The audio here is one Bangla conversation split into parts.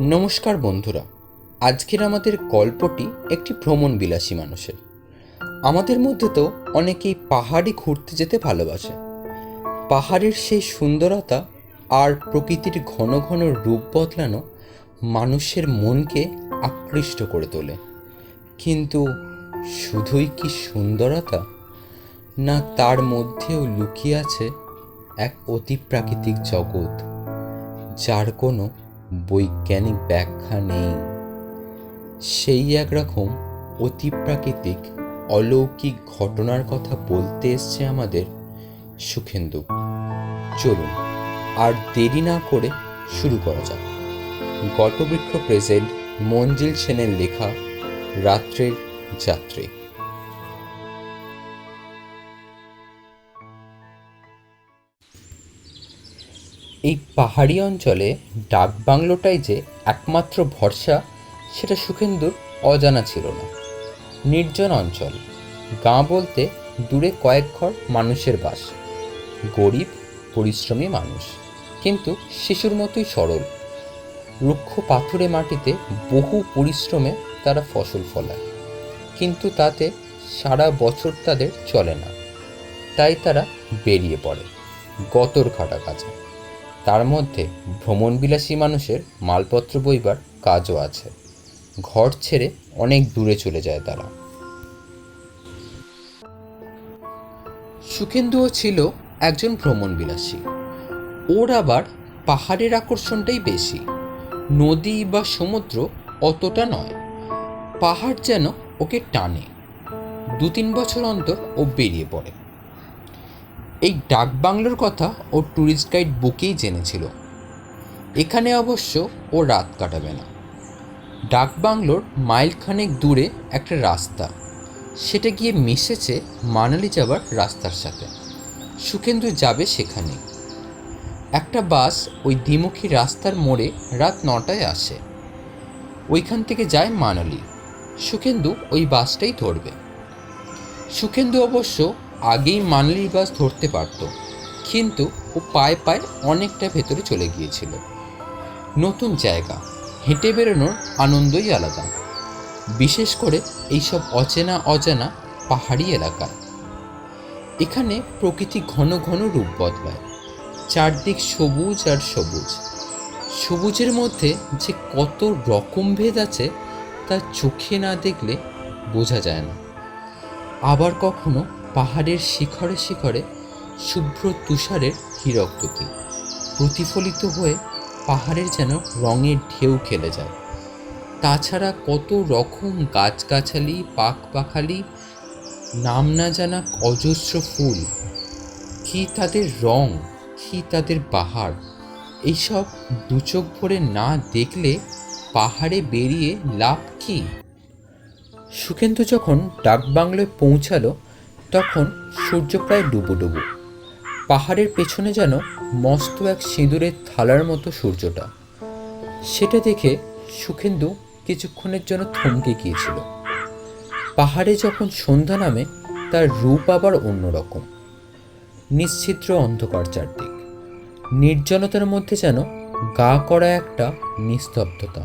নমস্কার বন্ধুরা, আজকের আমাদের গল্পটি একটি ভ্রমণ বিলাসী মানুষের। আমাদের মধ্যে তো অনেকেই পাহাড়ে ঘুরতে যেতে ভালোবাসে। পাহাড়ের সেই সুন্দরতা আর প্রকৃতির ঘন ঘন রূপ বদলানো মানুষের মনকে আকৃষ্ট করে তোলে। কিন্তু শুধুই কি সুন্দরতা, না তার মধ্যেও লুকিয়ে আছে এক অতিপ্রাকৃতিক জগৎ, যার কোনো বৈজ্ঞানিক ব্যাখ্যা নেই। সেই একরকম অতিপ্রাকৃতিক অলৌকিক ঘটনার কথা বলতে এসছে আমাদের সুখেন্দু। চলুন আর দেরি না করে শুরু করা যাক। গল্পবৃক্ষ প্রেজেন্ট মঞ্জিল সেনের লেখা রাত্রের যাত্রী। এই পাহাড়ি অঞ্চলে ডাকবাংলোটাই যে একমাত্র ভরসা, সেটা সুখেন্দুর অজানা ছিল না। নির্জন অঞ্চল, গাঁ বলতে দূরে কয়েক ঘর মানুষের বাস। গরিব পরিশ্রমী মানুষ, কিন্তু শিশুর মতোই সরল। রুক্ষ পাথুরে মাটিতে বহু পরিশ্রমে তারা ফসল ফলায়, কিন্তু তাতে সারা বছর তাদের চলে না। তাই তারা বেরিয়ে পড়ে গতর খাটা কাজে। তার মধ্যে ভ্রমণবিলাসী মানুষের মালপত্র বইবার কাজও আছে। ঘর ছেড়ে অনেক দূরে চলে যায় তারা। সুখেন্দুও ছিল একজন ভ্রমণবিলাসী। ওর আবার পাহাড়ের আকর্ষণটাই বেশি, নদী বা সমুদ্র অতটা নয়। পাহাড় যেন ওকে টানে। 2-3 বছর অন্তর ও বেরিয়ে পড়ে। এই ডাকবাংলোর কথা ও ট্যুরিস্ট গাইড বুকেই জেনেছিল। এখানে অবশ্য ও রাত কাটাবে না। ডাকবাংলোর মাইলখানেক দূরে একটা রাস্তা, সেটা গিয়ে মিশেছে মানালি যাবার রাস্তার সাথে। সুখেন্দু যাবে সেখানে। একটা বাস ওই দ্বিমুখী রাস্তার মোড়ে রাত 9টায় আসে। ওইখান থেকে যায় মানালি। সুখেন্দু ওই বাসটাই ধরবে। সুখেন্দু অবশ্য আগেই মানালির বাস ধরতে পারত, কিন্তু ও পায়ে পায়ে অনেকটা ভেতরে চলে গিয়েছিল। নতুন জায়গা, হেঁটে বেরোনোর আনন্দই আলাদা, বিশেষ করে এইসব অচেনা অজানা পাহাড়ি এলাকা। এখানে প্রকৃতি ঘন ঘন রূপ বদলায়। চারদিক সবুজ আর সবুজ। সবুজের মধ্যে যে কত রকম ভেদ আছে তা চোখে না দেখলে বোঝা যায় না। আবার কখনো পাহাড়ের শিখরে শিখরে শুভ্র তুষারের হীরকদ্যুতি প্রতিফলিত হয়ে পাহাড়ের যেন রঙের ঢেউ খেলে যায়। তাছাড়া কত রকম গাছগাছালি, পাখপাখালি, নাম না জানা অজস্র ফুল। কি তাদের রং, কি তাদের বাহার! এইসব দুচোখ ভরে না দেখলে পাহাড়ে বেরিয়ে লাভ কি? সুখেন্দু যখন ডাকবাংলোয় পৌঁছালো, তখন সূর্য প্রায় ডুবো। পাহাড়ের পেছনে যেন মস্ত এক সিঁদুরের থালার মতো সূর্যটা। সেটা দেখে সুখেন্দু কিছুক্ষণের জন্য থমকে গিয়েছিল। পাহাড়ে যখন সন্ধ্যা নামে, তার রূপ আবার অন্যরকম। নিশ্ছিদ্র অন্ধকার চারদিক, নির্জনতার মধ্যে যেন গা করা একটা নিস্তব্ধতা।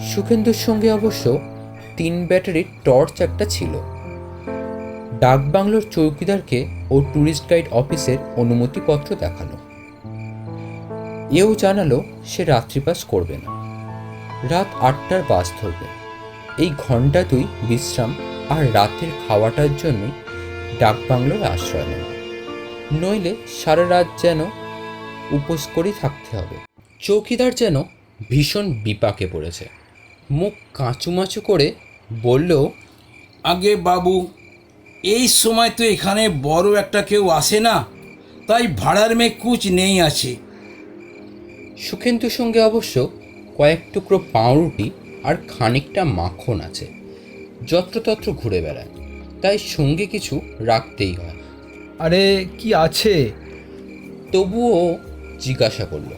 সুখেন্দুর সঙ্গে অবশ্য 3 ব্যাটারির টর্চ একটা ছিল। ডাকবাংলোর চৌকিদারকে ও ট্যুরিস্ট গাইড অফিসের অনুমতিপত্র দেখালো। এও জানালো সে রাত্রিবাস করবে না, রাত 8টার বাস ধরবে। এই ঘন্টা 2 বিশ্রাম আর রাতের খাওয়াটার জন্যই ডাকবাংলোর আশ্রয় নেওয়া, নইলে সারা রাত যেন উপোস করেই থাকতে হবে। চৌকিদার যেন ভীষণ বিপাকে পড়েছে। মুখ কাঁচুমাচু করে বলল, আগে বাবু, এই সময় তো এখানে বড় একটা কেউ আসে না, তাই ভাড়ার মেয়ে কুচ নেই আছে। সুখেন্দুর সঙ্গে অবশ্য কয়েক টুকরো পাউরুটি আর খানিকটা মাখন আছে। যত্রতত্র ঘুরে বেড়ায়, তাই সঙ্গে কিছু রাখতেই হয়। আরে কি আছে? তবুও জিজ্ঞাসা করল,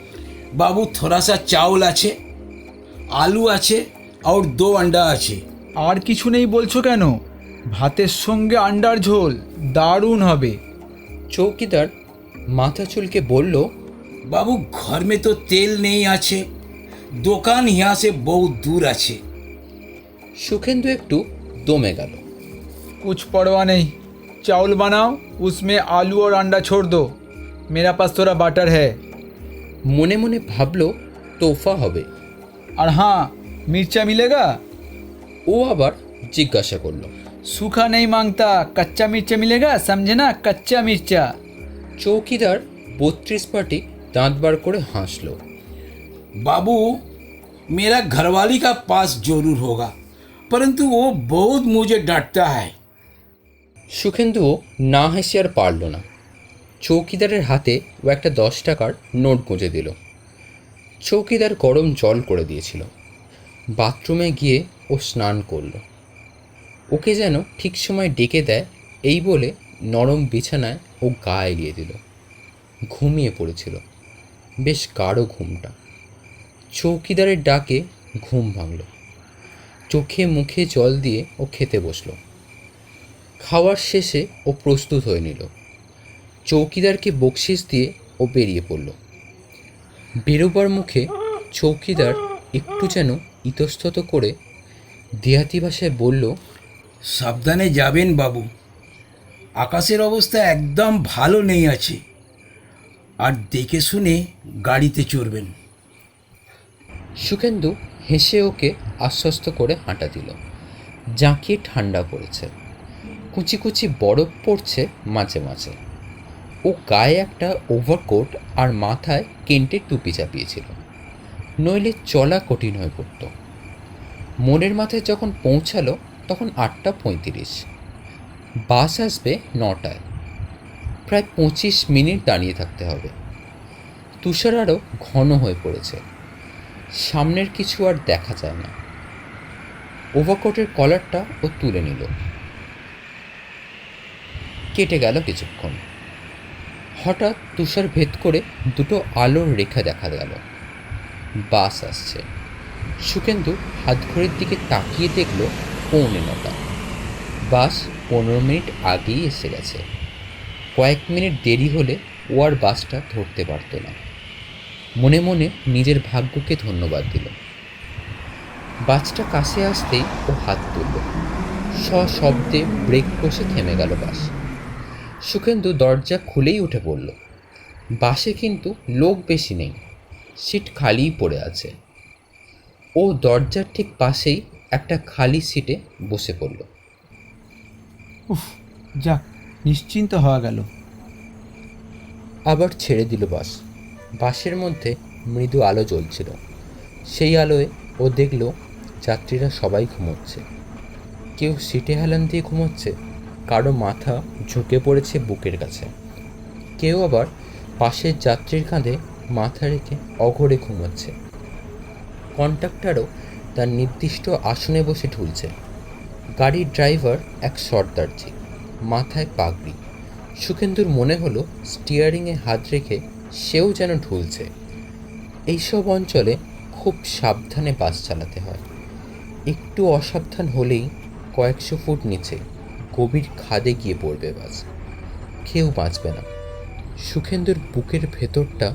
बाबू थोड़ा सा चावल আছে, আলু আছে, আর 2 अंडा আছে। আর কিছু নেই বলছো কেন? ভাতের সঙ্গে আন্ডার ঝোল দারুণ হবে। চৌকিদার মাথা চুলকে বলল, बाबू घर में तो तेल नहीं আছে, দোকান यहाँ से बहुत दूर আছে। সুখেন্দু একটু দমে গেল। कुछ परवाह नहीं, चावल बनाओ, उसमें आलू और अंडा छोड़ दो, मेरा पास थोड़ा बटर है। মনে মনে ভাবল তোফা হবে। और हाँ, मिर्चा मिलेगा? ও আবার জিজ্ঞাসা করলো। सूखा नहीं मांगता, कच्चा मिर्चा मिलेगा, समझे ना, कच्चा मिर्चा। চৌকিদার 32 পাটি দাঁত বার করে হাসল। बाबू, मेरा घरवाली का पास जरूर होगा, परंतु वो बहुत मुझे डांटता है। সুখেন্দুও না হেসে আর পারল না। চৌকিদারের হাতে ও একটা 10 টাকার নোট গুঁজে দিল। চৌকিদার গরম জল করে দিয়েছিল। বাথরুমে গিয়ে ও স্নান করল। ওকে যেন ঠিক সময় ডেকে দেয় এই বলে নরম বিছানায় ও গা এলিয়ে দিল। ঘুমিয়ে পড়েছিল, বেশ গাঢ় ঘুমটা। চৌকিদারের ডাকে ঘুম ভাঙল। চোখে মুখে জল দিয়ে ও খেতে বসলো। খাওয়ার শেষে ও প্রস্তুত হয়ে নিল। চৌকিদারকে বকশিস দিয়ে ও বেরিয়ে পড়ল। বেরোবার মুখে চৌকিদার একটু যেন ইতস্তত করে দেহাতি ভাষায় বলল, সাবধানে যাবেন বাবু, আকাশের অবস্থা একদম ভালো নেই আছে, আর দেখে শুনে গাড়িতে চড়বেন। সুখেন্দু হেসে ওকে আশ্বস্ত করে হাঁটা দিল। জাঁকিয়ে ঠান্ডা পড়েছে, কুচি কুচি বরফ পড়ছে মাঝে মাঝে। ও গায়ে একটা ওভারকোট আর মাথায় কেন্টের টুপি চাপিয়েছিল, নইলে চলা কঠিন হয়ে পড়ত। মোড়ের মাথায় যখন পৌঁছালো তখন 8:35। বাস আসবে 9টায়। প্রায় 25 মিনিট দাঁড়িয়ে থাকতে হবে। তুষার আরও ঘন হয়ে পড়েছে, সামনের কিছু আর দেখা যায় না। ওভারকোটের কলারটা ও তুলে নিল। কেটে গেল কিছুক্ষণ। হঠাৎ তুষার ভেদ করে দুটো আলোর রেখা দেখা গেল। বাস আসছে। সুখেন্দু হাতঘড়ির দিকে তাকিয়ে দেখল 9:15। বাস 15 মিনিট আগেই এসে গেছে। কয়েক মিনিট দেরি হলে ও আর বাসটা ধরতে পারত না। মনে মনে নিজের ভাগ্যকে ধন্যবাদ দিল। বাসটা কাছে আসতেই ও হাত তুলল। সশব্দে ব্রেক কষে থেমে গেল বাস। সুখেন্দু দরজা খুলেই উঠে পড়ল। বাসে কিন্তু লোক বেশি নেই, সিট খালিই পড়ে আছে। ও দরজার ঠিক পাশেই একটা খালি সিটে বসে পড়ল। উফ, যাক, নিশ্চিন্ত হওয়া গেল। আবার ছেড়ে দিল বাস। বাসের মধ্যে মৃদু আলো জ্বলছিল। সেই আলোয় ও দেখল যাত্রীরা সবাই ঘুমোচ্ছে। কেউ সিটে হেলান দিয়ে ঘুমোচ্ছে, কারো মাথা ঝুঁকে পড়েছে বুকের কাছে, কেউ আবার পাশের যাত্রীর কাঁধে মাথা রেখে অঘরে ঘুমোচ্ছে। কন্ডাক্টরও তার নির্দিষ্ট আসনে বসে ঢুলছে। গাড়ির ড্রাইভার এক সর্দারজি, মাথায় পাগড়ি। সুখেন্দুর মনে হলো স্টিয়ারিংয়ে হাত রেখে সেও যেন ঢুলছে। এইসব অঞ্চলে খুব সাবধানে বাস চালাতে হয়। একটু অসাবধান হলেই কয়েকশো ফুট নিচে গভীর খাদে গিয়ে পড়বে বাস। কেউ বাঁচবে না। সুখেন্দুর বুকের ভেতরটা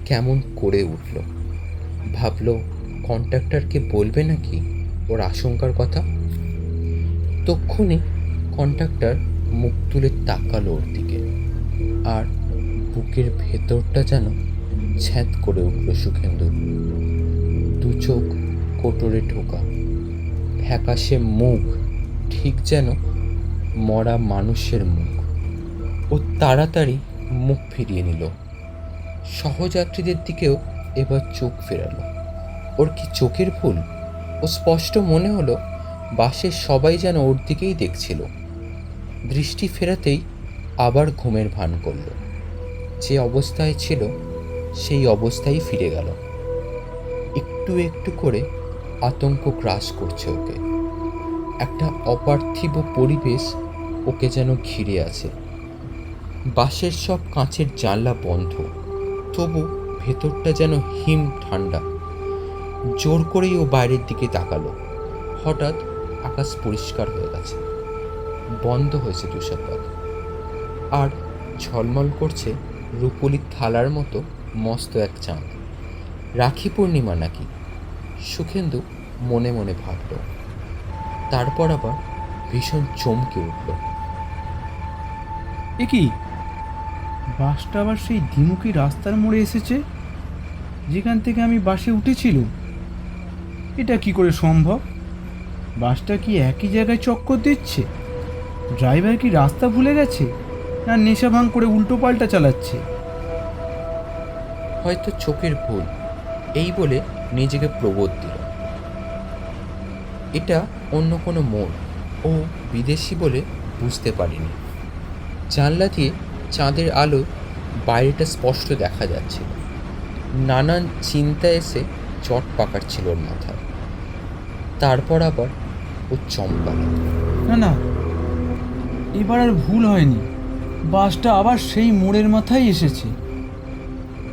কেমন করে উঠল। ভাবল কন্ডাক্টরকে বলবে নাকি ওর আশঙ্কার কথা। তক্ষুনি কন্ডাক্টর মুখ তুলে তাকালো ওর দিকে, আর বুকের ভেতরটা যেন ছ্যাঁত করে উঠল সুখেন্দুর। দু চোখ কোটরে ঢোকা, ফ্যাকাশে মুখ, ঠিক যেন মরা মানুষের মুখ। ও তাড়াতাড়ি মুখ ফিরিয়ে নিল। সহযাত্রীদের দিকেও এবার চোখ ফেরালো। ওর কি চোখের ভুল? ও স্পষ্ট মনে হলো বাসের সবাই যেন ওর দিকেই দেখছিল। দৃষ্টি ফেরাতেই আবার ঘুমের ভান করল। যে অবস্থায় ছিল সেই অবস্থায় ফিরে গেল। একটু একটু করে আতঙ্ক গ্রাস করছে ওকে। একটা অপার্থিব পরিবেশ ওকে যেন ঘিরে আছে। বাসের সব কাঁচের জানলা বন্ধ, তবু ভেতরটা যেন হিম ঠান্ডা। জোর করেই ও বাইরের দিকে তাকালো। হঠাৎ আকাশ পরিষ্কার হয়ে গেছে, বন্ধ হয়েছে তুষারপাত, আর ঝলমল করছে রূপোলি থালার মতো মস্ত এক চাঁদ। রাখি পূর্ণিমা নাকি? সুখেন্দু মনে মনে ভাবল। তারপর আবার ভীষণ চমকে উঠল। এ কি, বাসটা আবার সেই দ্বিমুখী রাস্তার মোড়ে এসেছে যেখান থেকে আমি বাসে উঠেছিলুম। এটা কি করে সম্ভব? বাসটা কি একই জায়গায় চক্কর দিচ্ছে? ড্রাইভার কি রাস্তা ভুলে গেছে, না নেশা ভাঙ করে উল্টো পাল্টা চালাচ্ছে? হয়তো চোখের ভুল, এই বলে নিজেকে প্রবোধ দিল। এটা অন্য কোনো মোড়, ও বিদেশি বলে বুঝতে পারিনি। জানলা দিয়ে চাঁদের আলো বাইরেটা স্পষ্ট দেখা যাচ্ছিল। নানান চিন্তা এসে চট পাকাচ্ছিল ওর মাথায়। তারপর আবার ও চমকাল। না না, এবার আর ভুল হয়নি, বাসটা আবার সেই মোড়ের মাথায় এসেছে।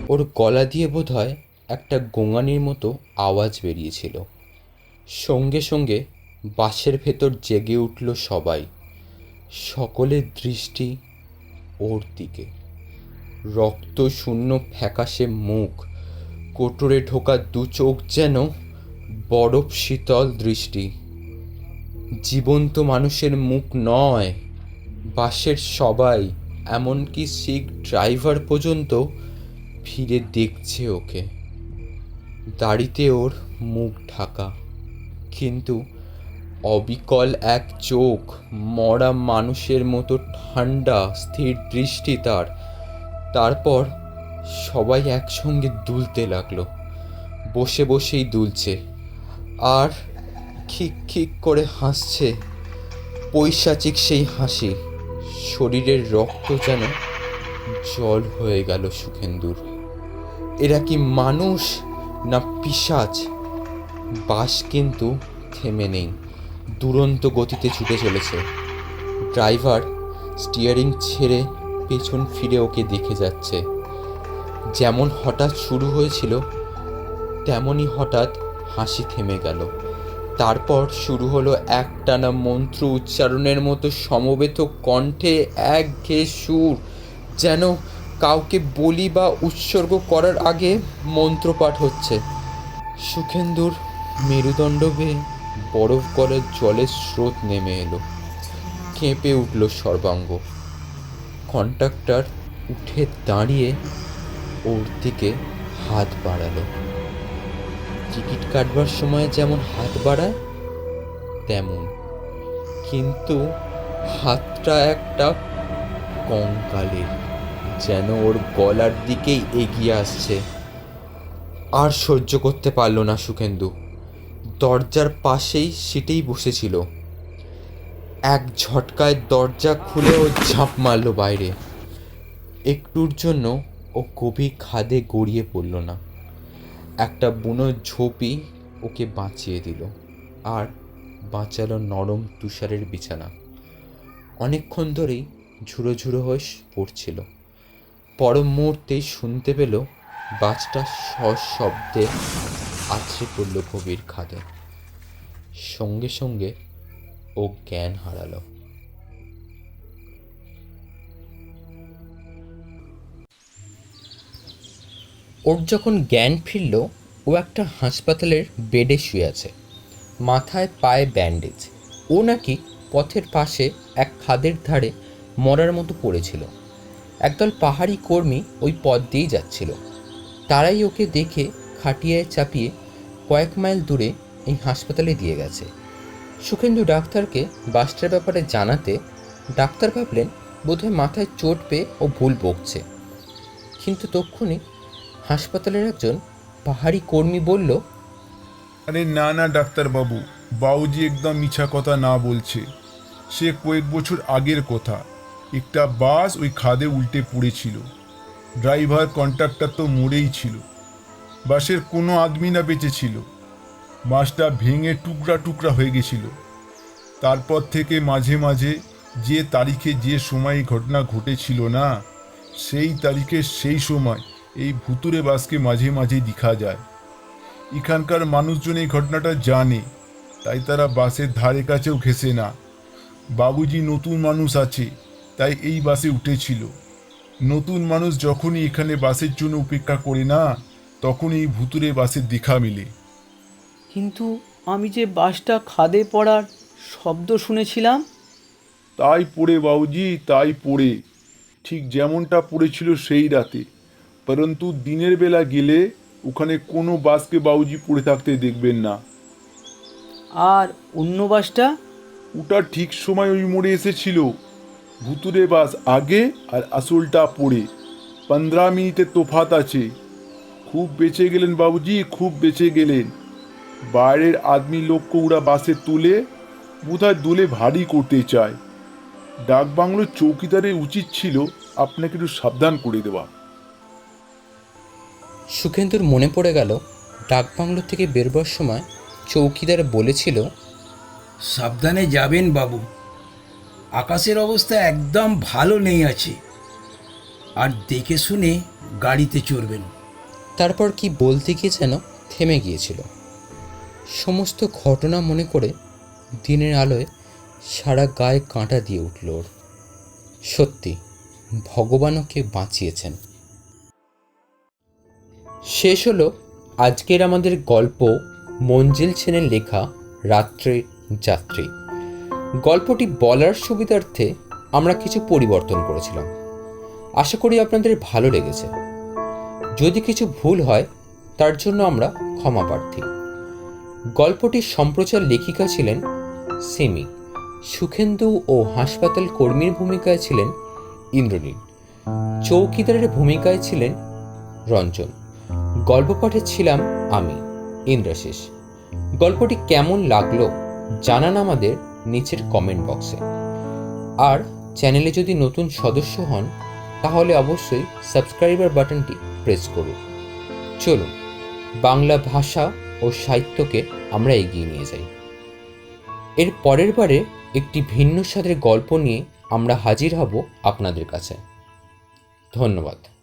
ওর গলা দিয়ে বোধহয় একটা গোঙানির মতো আওয়াজ বেরিয়েছিল। সঙ্গে সঙ্গে বাসের ভেতর জেগে উঠল সবাই। সকলের দৃষ্টি ওর দিকে। রক্ত শূন্য ফ্যাকাশে মুখ, কোটরে ঢোকা দু চোখ যেন বরফ শীতল দৃষ্টি। জীবন্ত মানুষের মুখ নয়। বাসের সবাই, এমনকি সিক ড্রাইভার পর্যন্ত ফিরে দেখছে ওকে। দাড়িতে ওর মুখ ঢাকা, কিন্তু অবিকল এক চোখ, মরা মানুষের মতো ঠান্ডা স্থির দৃষ্টি তার। তারপর সবাই একসঙ্গে দুলতে লাগলো। বসে বসেই দুলছে, আর খিক খিক করে হাসছে। পৈশাচিক সেই হাসি। শরীরের রক্ত যেন জল হয়ে গেল সুখেন্দুর। এরা কি মানুষ না পিশাচ? বাস কিন্তু থেমে নেই, দুরন্ত গতিতে ছুটে চলেছে। ড্রাইভার স্টিয়ারিং ছেড়ে পেছন ফিরে ওকে দেখে যাচ্ছে। যেমন হঠাৎ শুরু হয়েছিল তেমনই হঠাৎ হাসি থেমে গেল। তারপর শুরু হলো একটানা মন্ত্র উচ্চারণের মতো সমবেত কণ্ঠে একঘেয়ে সুর, যেন কাউকে বলি বা উৎসর্গ করার আগে মন্ত্রপাঠ হচ্ছে। সুখেন্দুর মেরুদণ্ড বেয়ে বরফ গলার জলের স্রোত নেমে এলো। কেঁপে উঠল সর্বাঙ্গ। কন্ডাক্টর উঠে দাঁড়িয়ে ওর দিকে হাত বাড়ালো। টিকিট কাটবার সময় যেমন হাত বাড়ায় তেমন, কিন্তু হাতটা একটা কঙ্কালের, যেন ওর গলার দিকেই এগিয়ে আসছে। আর সহ্য করতে পারল না সুখেন্দু। দরজার পাশেই সিটেই বসেছিল। এক ঝটকায় দরজা খুলে ও ঝাঁপ মারল বাইরে। একটুর জন্য ও গভীর খাদে গড়িয়ে পড়ল না। একটা বুনো ঝোপই ওকে বাঁচিয়ে দিল, আর বাঁচালো নরম তুষারের বিছানা। অনেকক্ষণ ধরেই ঝুড়ো ঝুড়ো হয়ে পড়ছিল। পর মুহূর্তেই শুনতে পেল বাসটা সশব্দে আছড়ে পড়ল গভীর খাদে। সঙ্গে সঙ্গে ও জ্ঞান হারালো। ওর যখন জ্ঞান ফিরল, ও একটা হাসপাতালের বেডে শুয়ে আছে। মাথায় পায়ে ব্যান্ডেজ। ও নাকি পথের পাশে এক খাদের ধারে মরার মতো পড়েছিল। একদল পাহাড়ি কর্মী ওই পথ দিয়েই যাচ্ছিল। তারাই ওকে দেখে খাটিয়ায় চাপিয়ে কয়েক মাইল দূরে এই হাসপাতালে দিয়ে গেছে। সুখেন্দু ডাক্তারকে বাসটার ব্যাপারে জানাতে ডাক্তার ভাবলেন বোধহয় মাথায় চোট পেয়ে ও ভুল বকছে। কিন্তু তক্ষুনি হাসপাতালের একজন পাহাড়ি কর্মী বলল, আরে না না ডাক্তারবাবু, বাউজি একদম মিছা কথা না বলছে। সে কয়েক বছর আগের কথা। একটা বাস ওই খাদে উল্টে পড়েছিল। ড্রাইভার কন্ট্রাক্টর তো মরেই ছিল। বাসের কোনো আদমি না বেঁচে ছিল। বাসটা ভেঙে টুকরা টুকরা হয়ে গেছিল। তারপর থেকে মাঝে মাঝে যে তারিখে যে সময় ঘটনা ঘটেছিল না, সেই তারিখে সেই সময় এই ভুতুরে বাসকে মাঝে মাঝে দেখা যায়। এখানকার মানুষজন এই ঘটনাটা জানে, তাই তারা বাসের ধারে কাছেও ঘেঁষে না। বাবুজি নতুন মানুষ আছে, তাই এই বাসে উঠেছিল। নতুন মানুষ যখনই এখানে বাসের জন্য অপেক্ষা করে না, তখন এই ভুতুরে বাসের দেখা মিলে। কিন্তু আমি যে বাসটা খাদে পড়ার শব্দ শুনেছিলাম। তাই পড়ে বাবুজি, তাই পড়ে, ঠিক যেমনটা পড়েছিল সেই রাতে। পরন্তু দিনের বেলা গেলে ওখানে কোনো বাসকে বাবুজি পড়ে থাকতে দেখবেন না। আর অন্য বাসটা? ওটা ঠিক সময় ওই মোড়ে এসেছিল। ভুতুরে বাস আগে আর আসলটা পড়ে 15 মিনিটের তোফাত আছে। খুব বেঁচে গেলেন বাবুজি, খুব বেঁচে গেলেন। বাইরের আদমি লোককে ওরা বাসে তুলে বোধহয় দোলে ভারী করতে চায়। ডাকবাংলোর চৌকিদারের উচিত ছিল আপনাকে একটু সাবধান করে দেওয়া। সুখেন্দুর মনে পড়ে গেল ডাকবাংলো থেকে বেরোবার সময় চৌকিদার বলেছিল, সাবধানে যাবেন বাবু, আকাশের অবস্থা একদম ভালো নেই আছে, আর দেখে শুনে গাড়িতে চড়বেন। তারপর কি বলতে গিয়ে যেন থেমে গিয়েছিল। সমস্ত ঘটনা মনে করে দিনের আলোয় সারা গায়ে কাঁটা দিয়ে উঠল ওর। সত্যি ভগবান ওকে বাঁচিয়েছেন। শেষ হলো আজকের আমাদের গল্প মঞ্জিল সেনের লেখা রাত্রের যাত্রী। গল্পটি বলার সুবিধার্থে আমরা কিছু পরিবর্তন করেছিলাম। আশা করি আপনাদের ভালো লেগেছে। যদি কিছু ভুল হয় তার জন্য আমরা ক্ষমা প্রার্থী। গল্পটির সম্প্রচার লেখিকা ছিলেন সিমি। সুখেন্দু ও হাসপাতাল কর্মীর ভূমিকায় ছিলেন ইন্দ্রনীল। চৌকিদারের ভূমিকায় ছিলেন রঞ্জন। গল্প পাঠে ছিলাম আমি, ইন্দ্রাশিস। গল্পটি কেমন লাগলো জানান আমাদের নিচের কমেন্ট বক্সে। আর চ্যানেলে যদি নতুন সদস্য হন তাহলে অবশ্যই সাবস্ক্রাইবার বাটনটি প্রেস করুন। চলুন বাংলা ভাষা ও সাহিত্যকে আমরা এগিয়ে নিয়ে যাই। এর পরের বারে একটি ভিন্ন স্বাদের গল্প নিয়ে আমরা হাজির হব আপনাদের কাছে। ধন্যবাদ।